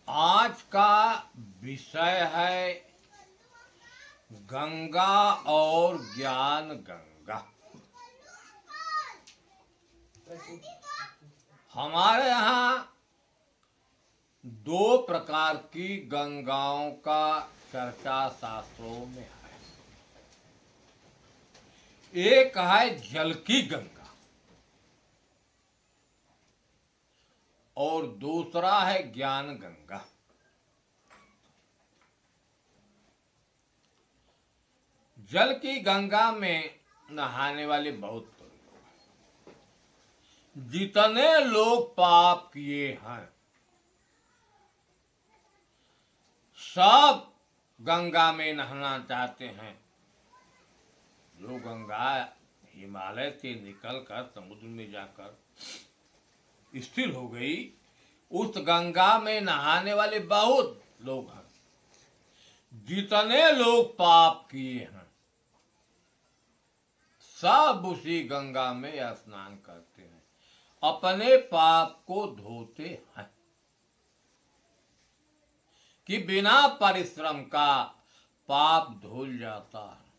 आज का विषय है गंगा और ज्ञान गंगा। हमारे यहाँ दो प्रकार की गंगाओं का चर्चा शास्त्रों में है। एक है जल की गंगा और दूसरा है ज्ञान गंगा। जल की गंगा में नहाने वाले बहुत लोग हैं। जितने लोग पाप किए हैं सब गंगा में नहाना चाहते हैं। जो गंगा हिमालय से निकलकर समुद्र में जाकर स्थिर हो गई, उस गंगा में नहाने वाले बहुत लोग हैं। जितने लोग पाप किए हैं सब उसी गंगा में स्नान करते हैं, अपने पाप को धोते हैं कि बिना परिश्रम का पाप धुल जाता है।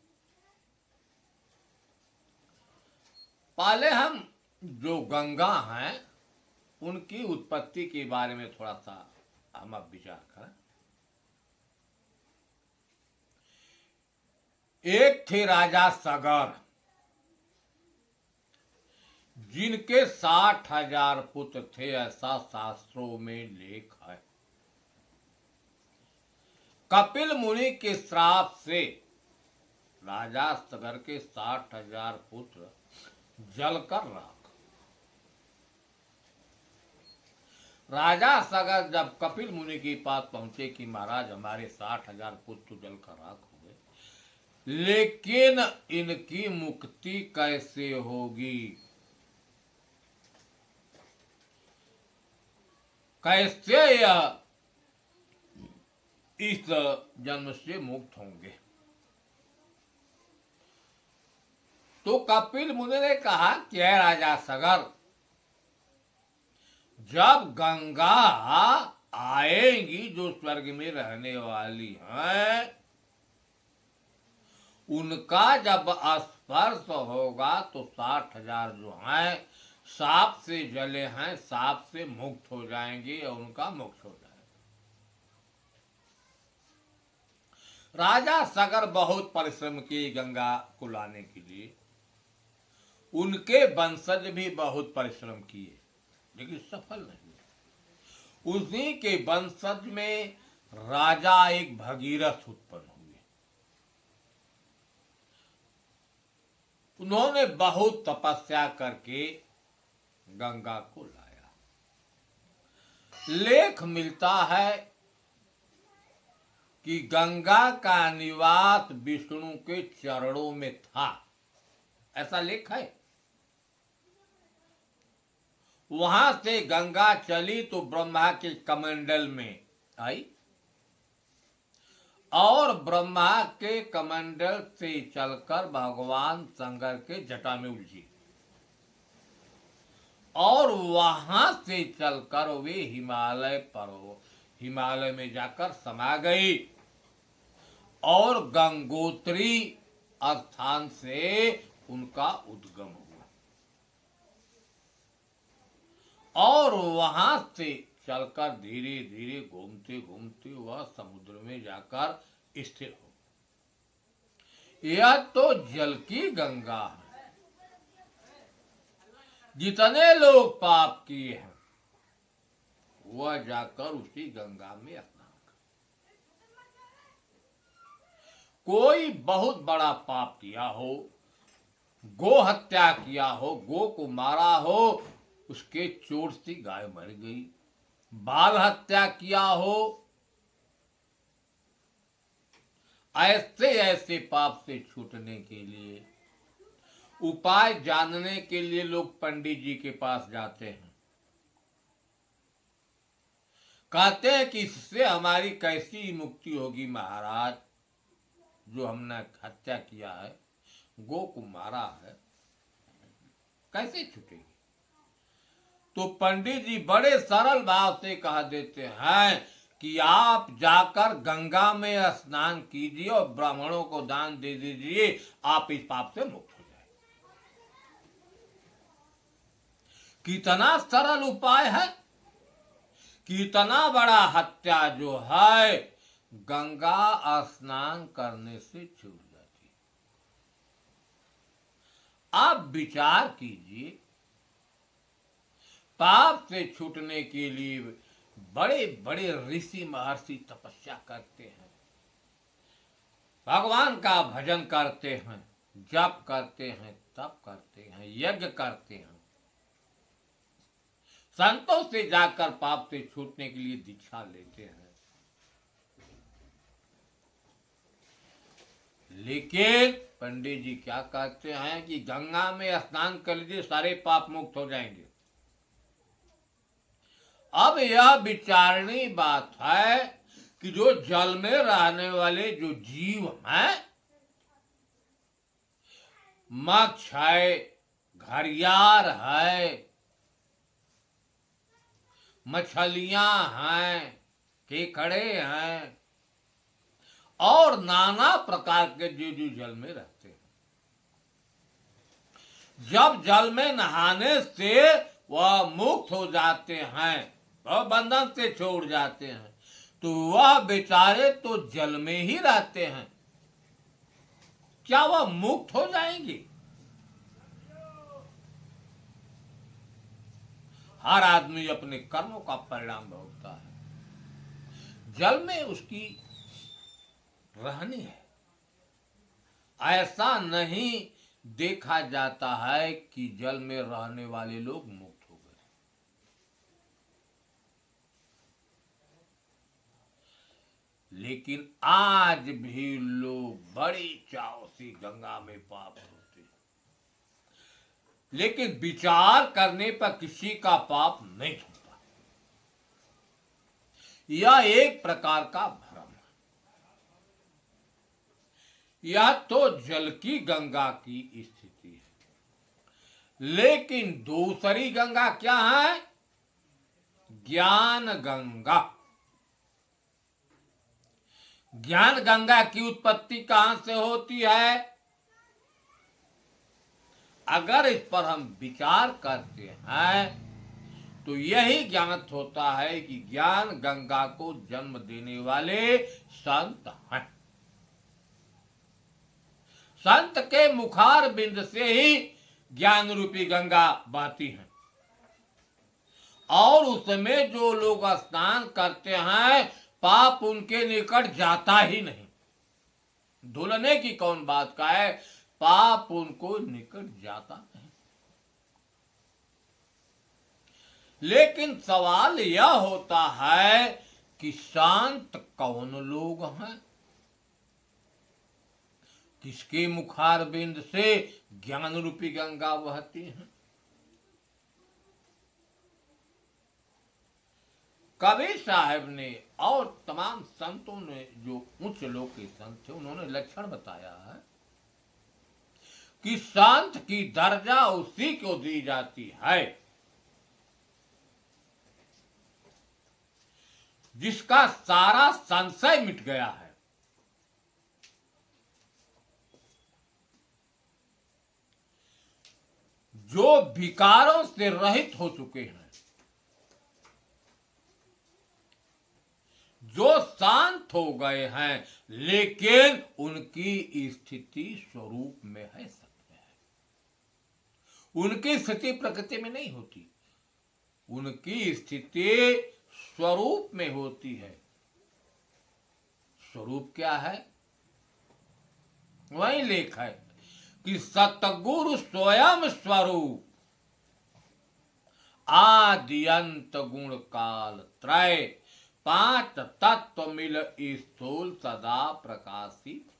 पहले हम जो गंगा हैं उनकी उत्पत्ति के बारे में थोड़ा सा हम अब विचार करें। एक थे राजा सगर, जिनके 60,000 पुत्र थे, ऐसा शास्त्रों में लेख है। कपिल मुनि के श्राप से राजा सगर के 60,000 पुत्र जलकर राख। राजा सगर जब कपिल मुनि के पास पहुंचे कि महाराज हमारे 60,000 पुत्र जलकर राख हो गए, लेकिन इनकी मुक्ति कैसे होगी, कैसे यह इस जन्म से मुक्त होंगे। तो कपिल मुनि ने कहा कि है राजा सगर, जब गंगा आएंगी जो स्वर्ग में रहने वाली हैं, उनका जब स्पर्श होगा तो 60,000 जो हैं साप से जले हैं, साप से मुक्त हो जाएंगे और उनका मोक्ष हो जाएगा। राजा सगर बहुत परिश्रम किए गंगा को लाने के लिए। उनके वंशज भी बहुत परिश्रम किए लेकिन सफल नहीं। उसी के वंशज में राजा एक भगीरथ उत्पन्न हुए। उन्होंने बहुत तपस्या करके गंगा को लाया। लेख मिलता है कि गंगा का निवास विष्णु के चरणों में था, ऐसा लेख है। वहां से गंगा चली तो ब्रह्मा के कमंडल में आई और ब्रह्मा के कमंडल से चलकर भगवान शंकर के जटा में उलझी और वहां से चलकर वे हिमालय में जाकर समा गई और गंगोत्री स्थान से उनका उद्गम हुआ और वहां से चलकर धीरे धीरे घूमते घूमते वह समुद्र में जाकर स्थिर हो। यह तो जल की गंगा है। जितने लोग पाप किए हैं वह जाकर उसी गंगा में स्नान कर। कोई बहुत बड़ा पाप किया हो, गो हत्या किया हो, गो को मारा हो, उसके चोट से गाय मर गई, बाल हत्या किया हो, ऐसे ऐसे पाप से छूटने के लिए उपाय जानने के लिए लोग पंडित जी के पास जाते हैं। कहते हैं कि इससे हमारी कैसी मुक्ति होगी महाराज, जो हमने हत्या किया है, गो को मारा है, कैसे छूटेगी। तो पंडित जी बड़े सरल भाव से कह देते हैं कि आप जाकर गंगा में स्नान कीजिए और ब्राह्मणों को दान दे दीजिए, आप इस पाप से मुक्त हो जाए। कितना सरल उपाय है, कितना बड़ा हत्या जो है गंगा स्नान करने से छूट जाती। आप विचार कीजिए, पाप से छूटने के लिए बड़े बड़े ऋषि महर्षि तपस्या करते हैं, भगवान का भजन करते हैं, जप करते हैं, तप करते हैं, यज्ञ करते हैं, संतों से जाकर पाप से छूटने के लिए दीक्षा लेते हैं। लेकिन पंडित जी क्या कहते हैं कि गंगा में स्नान कर लीजिए, सारे पाप मुक्त हो जाएंगे। अब यह विचारणीय बात है कि जो जल में रहने वाले जो जीव हैं, मच्छ है, घड़ियाल है, मछलियां हैं, केकड़े हैं और नाना प्रकार के जीव जल में रहते हैं, जब जल में नहाने से वह मुक्त हो जाते हैं, वह बंधन से छोड़ जाते हैं, तो वह बेचारे तो जल में ही रहते हैं, क्या वह मुक्त हो जाएंगे? हर आदमी अपने कर्मों का परिणाम भोगता है। जल में उसकी रहनी है। ऐसा नहीं देखा जाता है कि जल में रहने वाले लोग मुक्त हो गए। लेकिन आज भी लोग बड़ी चाव से गंगा में पाप होते हैं, लेकिन विचार करने पर किसी का पाप नहीं छूटता। यह एक प्रकार का भ्रम है। यह तो जल की गंगा की स्थिति है, लेकिन दूसरी गंगा क्या है? ज्ञान गंगा। ज्ञान गंगा की उत्पत्ति कहां से होती है? अगर इस पर हम विचार करते हैं तो यही ज्ञात होता है कि ज्ञान गंगा को जन्म देने वाले संत हैं। संत के मुखार बिंद से ही ज्ञान रूपी गंगा बहती है, और उसमें जो लोग स्नान करते हैं पाप उनके निकट जाता ही नहीं। धुलने की कौन बात का है, पाप उनको निकट जाता नहीं। लेकिन सवाल यह होता है कि शांत कौन लोग हैं, किसके मुखार बिंद से ज्ञान रूपी गंगा बहती है? कबीर साहब ने और तमाम संतों ने, जो उच्च लोक के संत थे, उन्होंने लक्षण बताया है कि शांत की दर्जा उसी को दी जाती है जिसका सारा संशय मिट गया है। जो विकारों से रहित हो चुके हैं, जो शांत हो गए हैं, लेकिन उनकी स्थिति स्वरूप में है, सत्य है। उनकी स्थिति प्रकृति में नहीं होती, उनकी स्थिति स्वरूप में होती है। स्वरूप क्या है? वही लेख है कि सतगुरु स्वयं स्वरूप, आदि अंत गुण काल त्रय, पांच तत्व मिल स्थूल सदा प्रकाशित।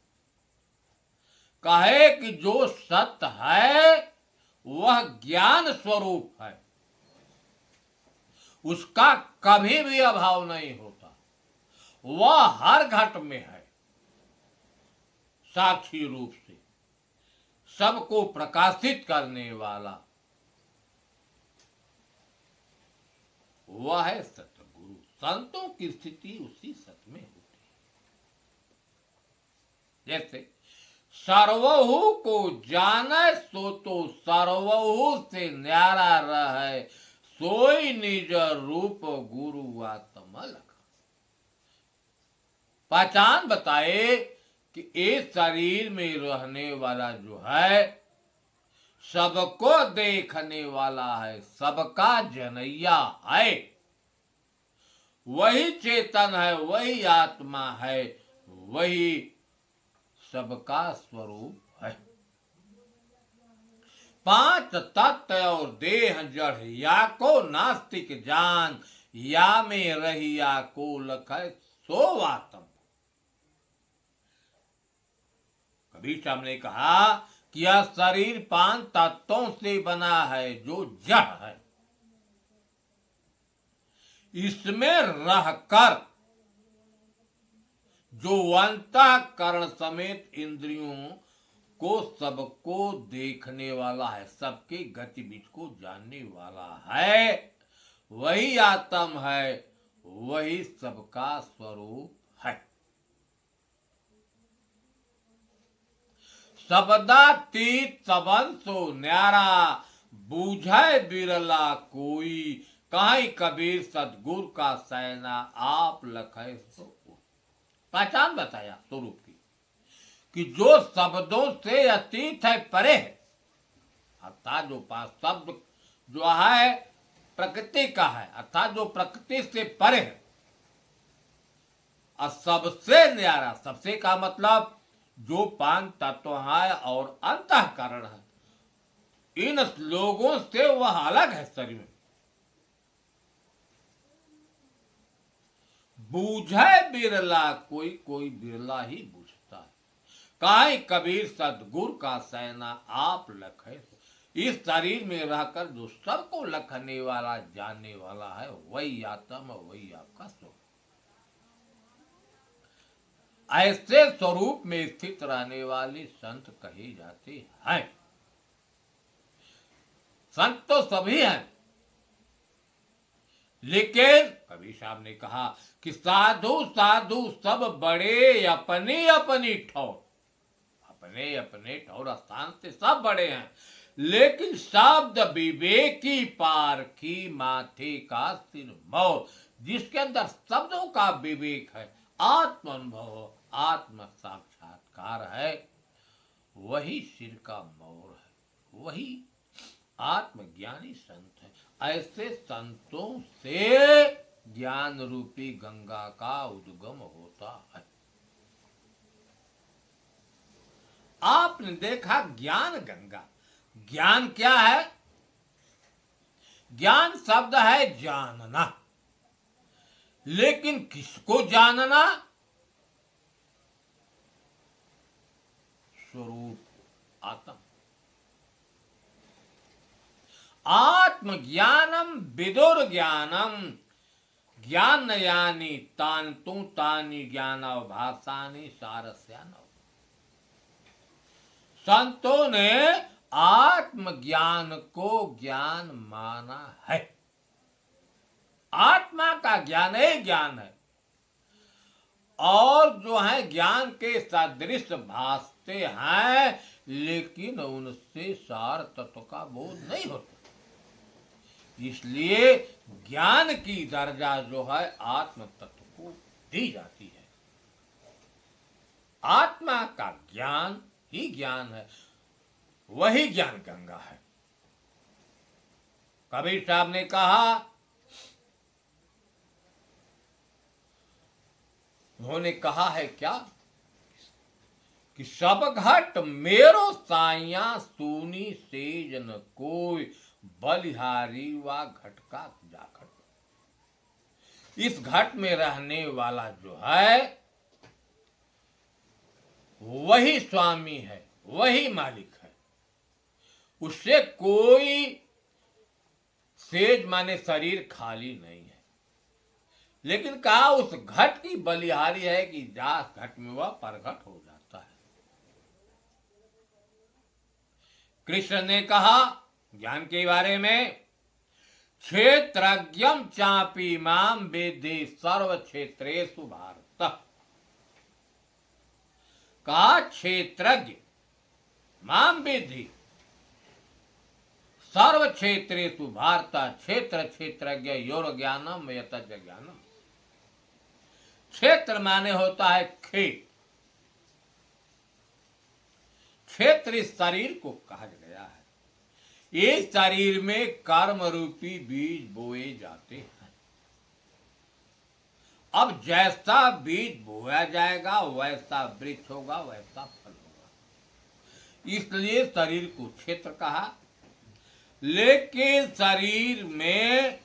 कहे कि जो सत्य है वह ज्ञान स्वरूप है, उसका कभी भी अभाव नहीं होता, वह हर घट में है, साक्षी रूप से सबको प्रकाशित करने वाला वह है सतगुरु, संतों की स्थिति उसी सत में होती है। जैसे सर्वहु को जाने सो तो सर्वहु से न्यारा रहे, सोई निज रूप गुरु आत्म लखा। पहचान बताए कि इस शरीर में रहने वाला जो है सबको देखने वाला है, सबका जनैया है, वही चेतन है, वही आत्मा है, वही सबका स्वरूप है। पांच तत्व और देह जड़, या को नास्तिक जान, या में रहिया को लखै सो आत्म। कबीर साहब ने कहा कि यह शरीर पांच तत्वों से बना है जो जड़ है। इसमें रहकर जो अंतःकरण समेत इंद्रियों को सबको देखने वाला है, सबके गतिविधि को जानने वाला है, वही आत्म है, वही सबका स्वरूप है। शब्दातीत सबन सो न्यारा, बूझे बिरला कोई, कहीं कबीर सतगुरु का सैना, आप लखै सो। पहचान बताया स्वरूप की कि जो शब्दों से अतीत है, परे है, अर्थात जो पांच शब्द जो है प्रकृति का है, अर्थात जो प्रकृति से परे है, और सबसे न्यारा, सबसे का मतलब जो पांच तत्व है और अंतःकरण है, इन लोगों से वह अलग है। शरीर में बूझे बिरला कोई, कोई बिरला ही बूझता है, काहे कबीर सतगुरु का सैना, आप लखै। इस शरीर में रहकर जो सबको लखने वाला, जानने वाला है, वही आत्मा, वही आपका स्वरूप। ऐसे स्वरूप में स्थित रहने वाले संत कहे जाते हैं। संत तो सभी हैं, लेकिन कबीर साहब ने कहा कि साधु साधु सब बड़े अपनी अपनी ठौर, अपने अपने ठौर स्थान से सब बड़े हैं, लेकिन शब्द विवेकी पारखी माथे का सिर मोर। जिसके अंदर शब्दों का विवेक है, आत्म अनुभव, आत्म साक्षात्कार है, वही सिर का मोर है, वही आत्मज्ञानी संत है। ऐसे संतों से ज्ञान रूपी गंगा का उद्गम होता है। आपने देखा ज्ञान गंगा, ज्ञान क्या है? ज्ञान शब्द है जानना, लेकिन किसको जानना? स्वरूप, आत्म। आत्मज्ञानम विदुर ज्ञानम, ज्ञान यानी तांतु तानी ज्ञानव भाषानी सारस्यानव। संतों ने आत्मज्ञान को ज्ञान माना है। आत्मा का ज्ञान ही ज्ञान है, और जो है ज्ञान के सदृश भासते हैं, लेकिन उनसे सार तत्व का बोध नहीं होता। इसलिए ज्ञान की दर्जा जो है आत्म तत्व को दी जाती है। आत्मा का ज्ञान ही ज्ञान है, वही ज्ञान गंगा है। कबीर साहब ने कहा, उन्होंने कहा है क्या कि सब घट मेरो साइया, सूनी सेज न कोई, बलिहारी व घट का जाखट। इस घट में रहने वाला जो है वही स्वामी है, वही मालिक है, उससे कोई सेज माने शरीर खाली नहीं है। लेकिन कहा उस घट की बलिहारी है कि जास घट में वह प्रकट हो जाता है। कृष्ण ने कहा ज्ञान के बारे में, क्षेत्रज्ञम चापी माम वेदे सर्व क्षेत्रेषु भारत। कहा क्षेत्रज्ञ माम वेदि सर्व क्षेत्रेषु भारत। क्षेत्र क्षेत्रज्ञ योर ज्ञानम यत ज्ञानम। क्षेत्र माने होता है खेत। क्षेत्र इस शरीर को कहा गया है। इस शरीर में कर्म रूपी बीज बोए जाते हैं। अब जैसा बीज बोया जाएगा वैसा वृक्ष होगा, वैसा फल होगा। इसलिए शरीर को क्षेत्र कहा। लेकिन शरीर में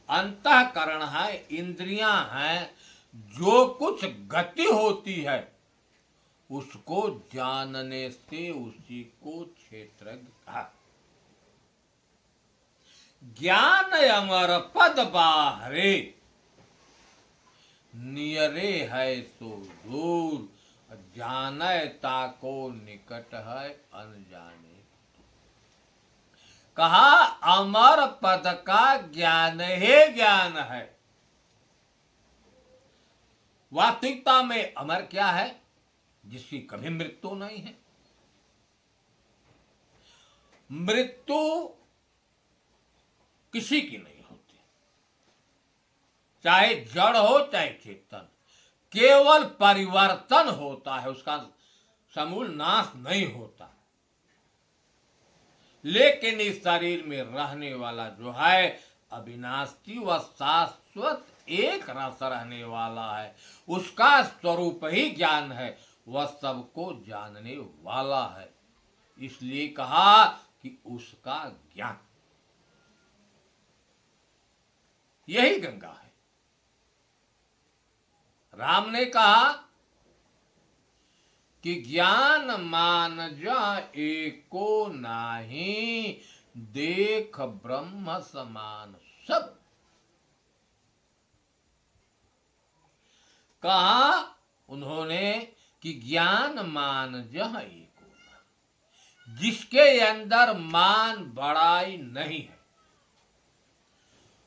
अंतःकरण है, इंद्रियां हैं, जो कुछ गति होती है उसको जानने से उसी को क्षेत्रज्ञ कहा। ज्ञान अमर पद बाहरे, नियरे है सो दूर, जाने ताको निकट है अनजाने। कहा अमर पद का ज्ञान ही ज्ञान है। वास्तविकता में अमर क्या है? जिसकी कभी मृत्यु नहीं है। मृत्यु किसी की नहीं होती, चाहे जड़ हो चाहे चेतन। केवल परिवर्तन होता है, उसका समूल नाश नहीं होता। लेकिन इस शरीर में रहने वाला जो है अविनाशी व शाश्वत एक रस रहने वाला है। उसका स्वरूप ही ज्ञान है, वह सबको जानने वाला है। इसलिए कहा कि उसका ज्ञान, यही गंगा है। राम ने कहा कि ज्ञान मान जा एको नाही, देख ब्रह्म समान सब। कहा उन्होंने कि ज्ञान मान जह एको नाही, जिसके अंदर मान बड़ाई नहीं है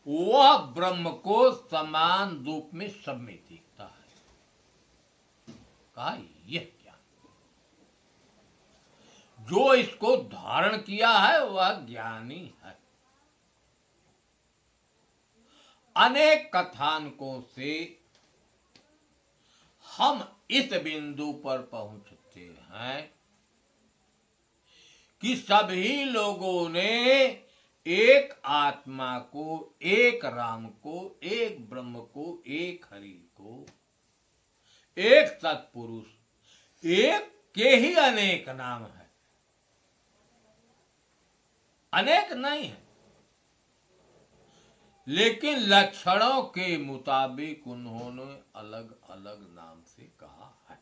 वह ब्रह्म को समान रूप में सब में देखता है। कहा यह जो इसको धारण किया है वह ज्ञानी है। अनेक कथानकों से हम इस बिंदु पर पहुंचते हैं कि सभी लोगों ने एक आत्मा को, एक राम को, एक ब्रह्म को, एक हरि को, एक सत्पुरुष, एक के ही अनेक नाम है, अनेक नहीं है, लेकिन लक्षणों के मुताबिक उन्होंने अलग अलग नाम से कहा है।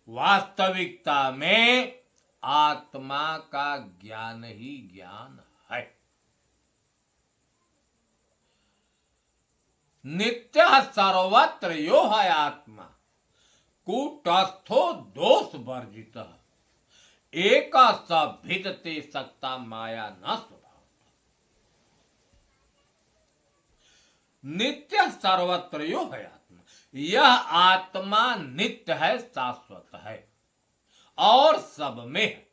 वास्तविकता में आत्मा का ज्ञान ही ज्ञान है। नित्य सर्वत्र यो है आत्मा, कूटस्थो दोष वर्जित, एक भिदते सकता माया न स्वभाव। नित्य सर्वत्र यो है आत्मा। यह आत्मा नित्य है, शाश्वत है और सब में है।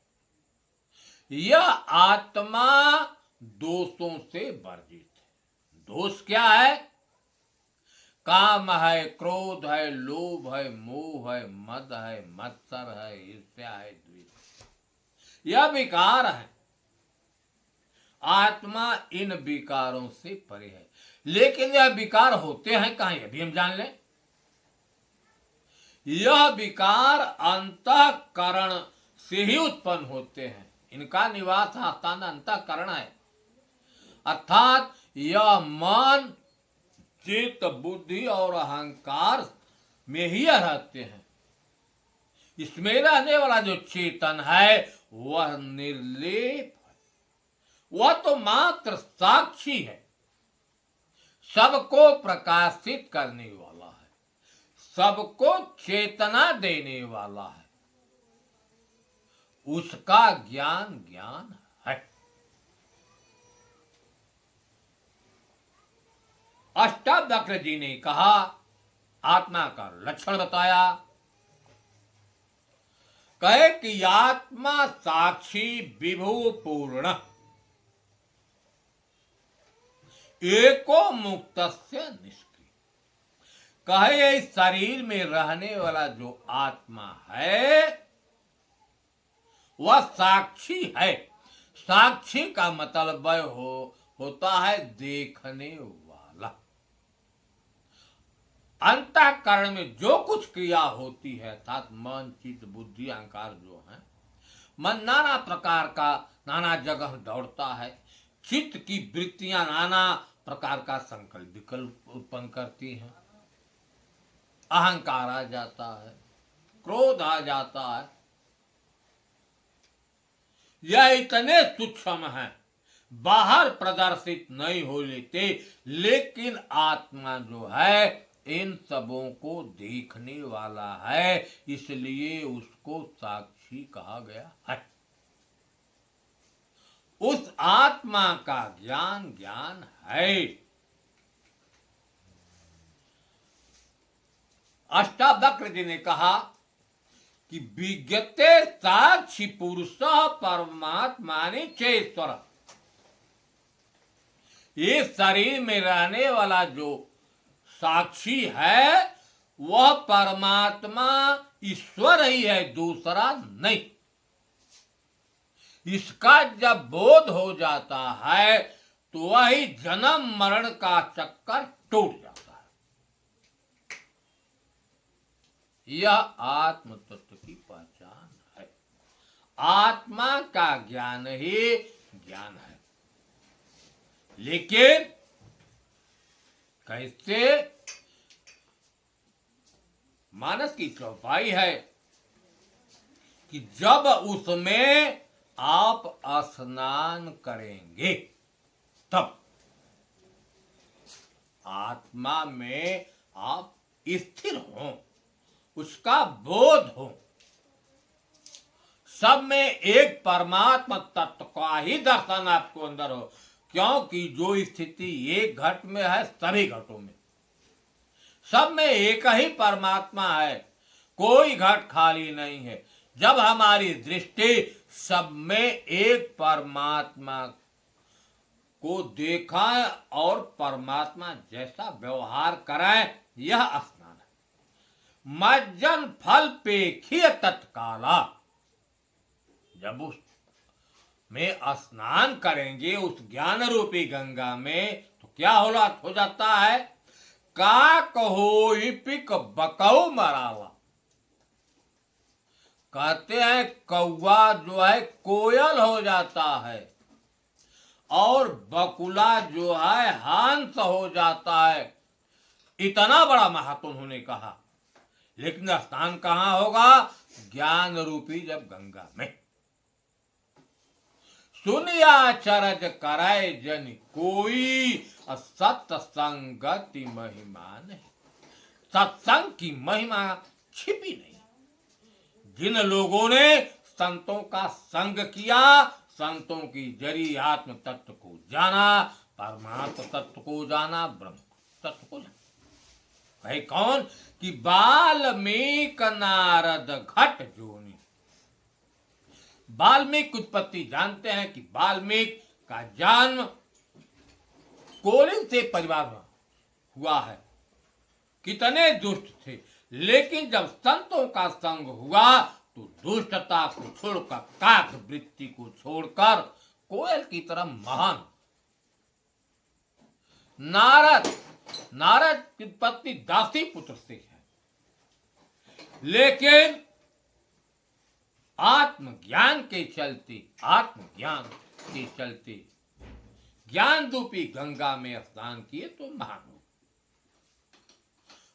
यह आत्मा दोषों से वर्जित है। दोष क्या है? काम है, क्रोध है, लोभ है, मोह है, मद है, मत्सर है, ईर्ष्या है, द्वेष। यह विकार है। आत्मा इन विकारों से परे है। लेकिन यह विकार होते हैं कहां, यह भी हम जान लें। यह विकार अंतःकरण से ही उत्पन्न होते हैं। इनका निवास स्थान अंतःकरण है। अर्थात यह मन, चित्त, बुद्धि और अहंकार में ही रहते हैं। इसमें रहने वाला जो चेतन है वह निर्लेप है। वह तो मात्र साक्षी है, सबको प्रकाशित करने वाला है, सबको चेतना देने वाला है। उसका ज्ञान ज्ञान है। अष्टावक्र जी ने कहा, आत्मा का लक्षण बताया। कहे कि आत्मा साक्षी विभु पूर्ण एको मुक्तस्य निष्क्रिय। कहे इस शरीर में रहने वाला जो आत्मा है वह साक्षी है। साक्षी का मतलब होता है देखने वाला। अंतःकरण में जो कुछ क्रिया होती है अर्थात मन, चित्त, बुद्धि, अहंकार जो है, मन नाना प्रकार का नाना जगह दौड़ता है। चित्त की वृत्तियां नाना प्रकार का संकल्प विकल्प उत्पन्न करती हैं। अहंकार आ जाता है, क्रोध आ जाता है। यह इतने सूक्ष्म है, बाहर प्रदर्शित नहीं हो लेते, लेकिन आत्मा जो है इन सबों को देखने वाला है, इसलिए उसको साक्षी कहा गया है। उस आत्मा का ज्ञान है। अष्टावक्र जी ने कहा कि विज्ञते साक्षी पुरुष परमात्मानि चेश्वर। ये शरीर में रहने वाला जो साक्षी है वह परमात्मा ईश्वर ही है, दूसरा नहीं। इसका जब बोध हो जाता है तो वही जन्म मरण का चक्कर टूट जाता है। यह आत्म तत्व की पहचान है। आत्मा का ज्ञान ही ज्ञान है। लेकिन कैसे? मानस की चौपाई है कि जब उसमें आप स्नान करेंगे तब आत्मा में आप स्थिर हो, उसका बोध हो। सब में एक परमात्मा तत्व का ही दर्शन आपको अंदर हो, क्योंकि जो स्थिति एक घट में है सभी घटों में, सब में एक ही परमात्मा है, कोई घट खाली नहीं है। जब हमारी दृष्टि सब में एक परमात्मा को देखा और परमात्मा जैसा व्यवहार कराए, यह स्नान है। मज्जन फल पेखिय तत्काला। जब उस में स्नान करेंगे उस ज्ञान रूपी गंगा में तो क्या हो जाता है? काक हो पिक बकौ मरावा। कहते हैं कौवा जो है कोयल हो जाता है और बकुला जो है हंस हो जाता है। इतना बड़ा महत्व उन्होंने कहा। लेकिन स्नान कहाँ होगा? ज्ञान रूपी जब गंगा में। सुनिया चरज कराए जन कोई, सत्संगति महिमा नहीं। सत्संग की महिमा छिपी नहीं। जिन लोगों ने संतों का संग किया, संतों की जरी आत्म तत्व को जाना, परमात्म तत्व को जाना, ब्रह्म तत्व को जाना। भाई कौन? कि वाल्मीकि नारद घट जोनी। वाल्मीकि उत्पत्ति जानते हैं कि वाल्मीकि का जन्म कोलिन से परिवार में हुआ है। कितने दुष्ट थे, लेकिन जब संतों का संग हुआ तो दुष्टता को छोड़कर, काक वृत्ति को छोड़कर कोयल की तरह महान। नारद की उत्पत्ति दासी पुत्र से है, लेकिन आत्मज्ञान के चलते ज्ञान रूपी गंगा में स्नान किए तो महान हो।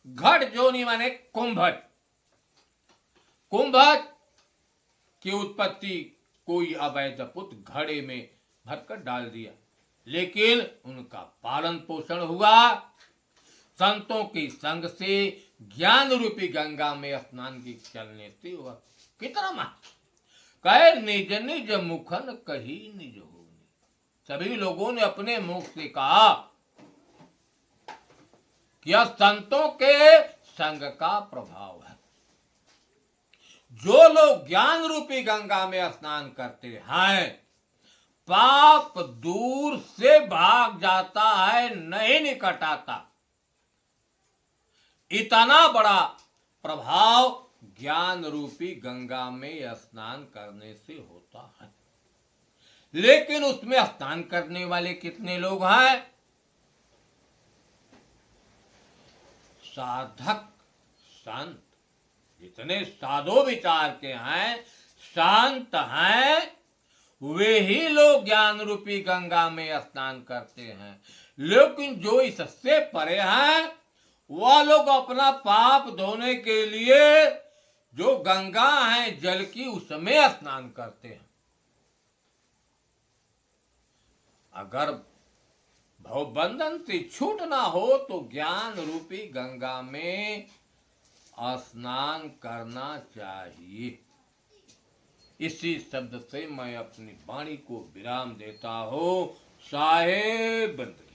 घट जोनी माने कुंभट। कुंभट की उत्पत्ति कोई अवैध पुत्र घड़े में भरकर डाल दिया, लेकिन उनका पालन पोषण हुआ। संतों के संग से ज्ञान रूपी गंगा में स्नान की चलने से हुआ। कितना मान कहे निज निज मुखन कही निज होनी। सभी लोगों ने अपने मुख से कहा कि यह संतों के संग का प्रभाव है। जो लोग ज्ञान रूपी गंगा में स्नान करते हैं, पाप दूर से भाग जाता है, नहीं निकट आता। इतना बड़ा प्रभाव ज्ञान रूपी गंगा में स्नान करने से होता है। लेकिन उसमें स्नान करने वाले कितने लोग हैं? साधक संत, जितने साधो विचार के हैं, शांत हैं, वे ही लोग ज्ञान रूपी गंगा में स्नान करते हैं। लेकिन जो इससे परे हैं, वह लोग अपना पाप धोने के लिए जो गंगा है जल की, उसमें स्नान करते हैं। अगर भवबंधन से छूटना हो तो ज्ञान रूपी गंगा में स्नान करना चाहिए। इसी शब्द से मैं अपनी वाणी को विराम देता हूँ। साहेब बंद।